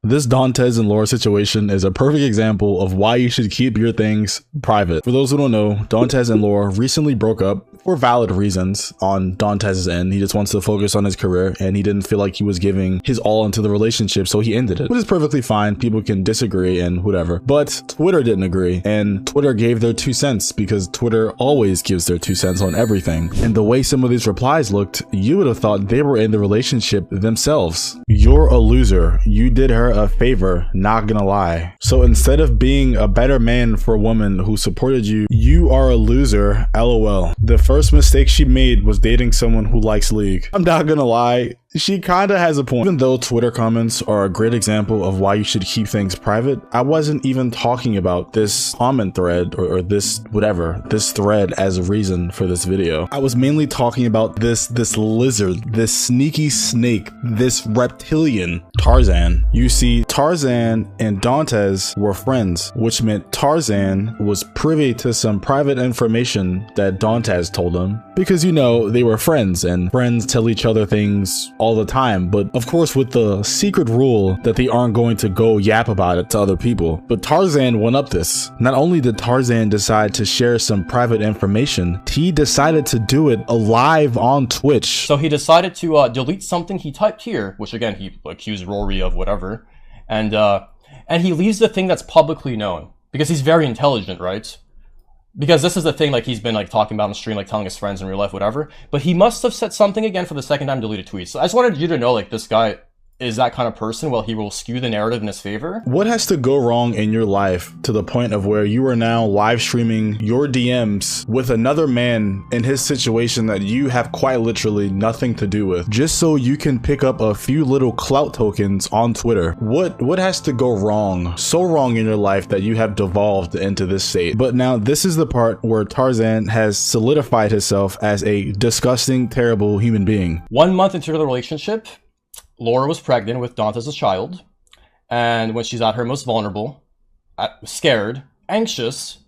This Dantes and Laura situation is a perfect example of why you should keep your things private. For those who don't know, Dantes and Laura recently broke up for valid reasons on Dantes' end. He just wants to focus on his career and he didn't feel like he was giving his all into the relationship, so he ended it, which is perfectly fine. People can disagree and whatever, but Twitter didn't agree, and Twitter gave their 2 cents because Twitter always gives their 2 cents on everything. And the way some of these replies looked, you would have thought they were in the relationship themselves. You're a loser. You did her a favor, not gonna lie. So instead of being a better man for a woman who supported you, you are a loser, lol. The first mistake she made was dating someone who likes League. I'm not gonna lie, she kinda has a point. Even though Twitter comments are a great example of why you should keep things private, I wasn't even talking about this comment thread or this whatever, this thread as a reason for this video. I was mainly talking about this lizard, this sneaky snake, this reptilian, Tarzan. You see, Tarzan and Dantes were friends, which meant Tarzan was privy to some private information that Dantes told him, because you know, they were friends and friends tell each other things all the time, but of course with the secret rule that they aren't going to go yap about it to other people. But Tarzan went up this. Not only did Tarzan decide to share some private information, he decided to do it live on Twitch. So he decided to delete something he typed here, which again he accused Rory of whatever, and he leaves the thing that's publicly known because he's very intelligent, right? Because this is the thing, like, he's been, like, talking about on stream, like, telling his friends in real life, whatever. But he must have said something again for the second time, deleted tweets. So I just wanted you to know, like, this guy is that kind of person. Well, he will skew the narrative in his favor. What has to go wrong in your life to the point of where you are now live streaming your DMs with another man in his situation that you have quite literally nothing to do with, just so you can pick up a few little clout tokens on Twitter? What has to go wrong, so wrong in your life that you have devolved into this state? But now this is the part where Tarzan has solidified himself as a disgusting, terrible human being. 1 month into the relationship, Laura was pregnant with Dantes' child, and when she's at her most vulnerable, scared, anxious,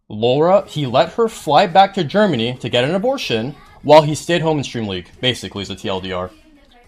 he let her fly back to Germany to get an abortion while he stayed home and streamed League, basically, is the TLDR.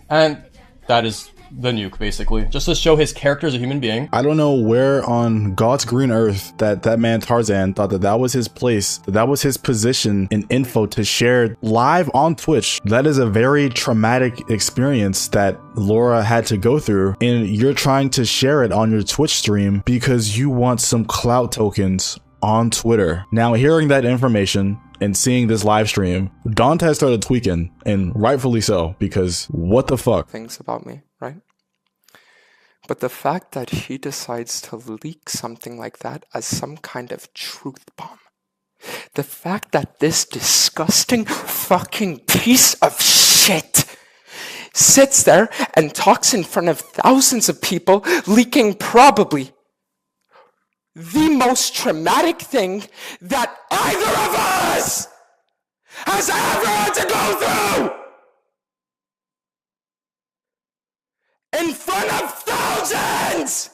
And that is the nuke, basically, just to show his character as a human being. I don't know where on God's green earth that man Tarzan thought that was his place, that was his position and info to share live on Twitch. That is a very traumatic experience that Laura had to go through, and you're trying to share it on your Twitch stream because you want some clout tokens on Twitter. Now, hearing that information and seeing this live stream, Dantes started tweaking, and rightfully so, because what the fuck? Things about me, right? But the fact that he decides to leak something like that as some kind of truth bomb, the fact that this disgusting fucking piece of shit sits there and talks in front of thousands of people, leaking probably the most traumatic thing that either of us has ever had to go through in front of thousands,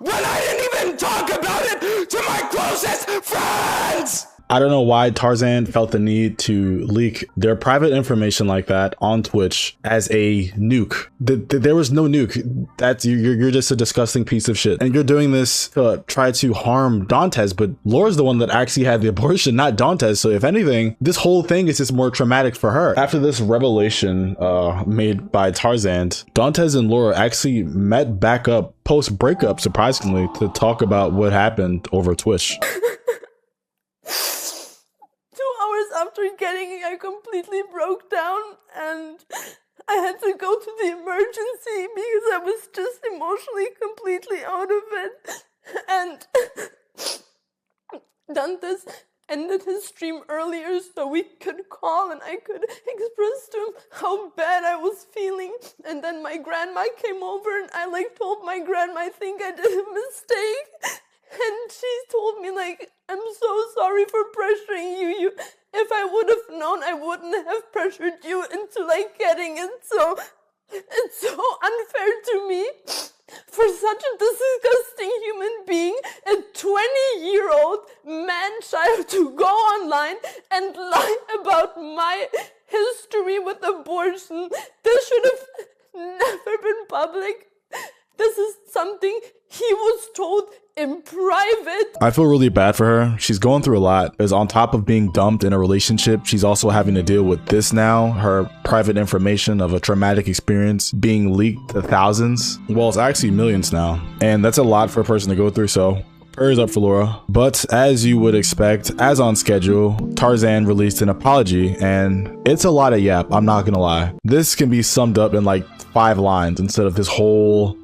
when I didn't even talk about it to my closest friends. I don't know why Tarzan felt the need to leak their private information like that on Twitch as a nuke. There was no nuke. You're just a disgusting piece of shit. And you're doing this to try to harm Dantes, but Laura's the one that actually had the abortion, not Dantes. So if anything, this whole thing is just more traumatic for her. After this revelation made by Tarzan, Dantes and Laura actually met back up post-breakup, surprisingly, to talk about what happened over Twitch. After getting it, I completely broke down and I had to go to the emergency because I was just emotionally completely out of it. And Dantes ended his stream earlier so we could call and I could express to him how bad I was feeling. And then my grandma came over and I told my grandma I think I did a mistake. And she told me I'm so sorry for pressuring you. If I would have known, I wouldn't have pressured you into getting it. So it's so unfair to me for such a disgusting human being, a 20-year-old man-child, to go online and lie about my history with abortion. This should have never been public. This something he was told in private. I feel really bad for her. She's going through a lot, because on top of being dumped in a relationship, she's also having to deal with this now, her private information of a traumatic experience being leaked to thousands. Well, it's actually millions now, and that's a lot for a person to go through, so prayers up for Laura. But as you would expect, as on schedule, Tarzan released an apology, and it's a lot of yap, I'm not gonna lie. This can be summed up in like 5 lines instead of this whole...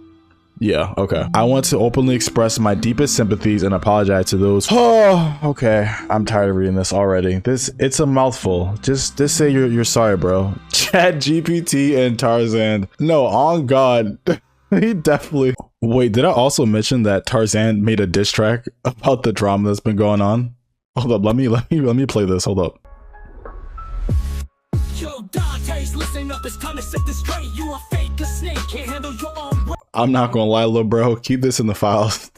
Yeah, okay. I want to openly express my deepest sympathies and apologize to those. Oh, okay. I'm tired of reading this already. It's a mouthful. Just say you're sorry, bro. Chat GPT and Tarzan. No, on God. He definitely... Wait, did I also mention that Tarzan made a diss track about the drama that's been going on? Hold up, let me play this. Hold up. Yo, Dantes, listen up, it's time to set this straight. You a fake, a snake, can't handle your own weight. I'm not gonna lie, little bro, keep this in the files.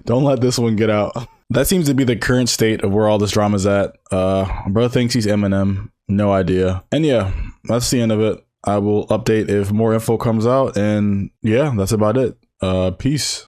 Don't let this one get out. That seems to be the current state of where all this drama's at. Bro thinks he's Eminem. No idea. And yeah, that's the end of it. I will update if more info comes out, and yeah, that's about it. Peace.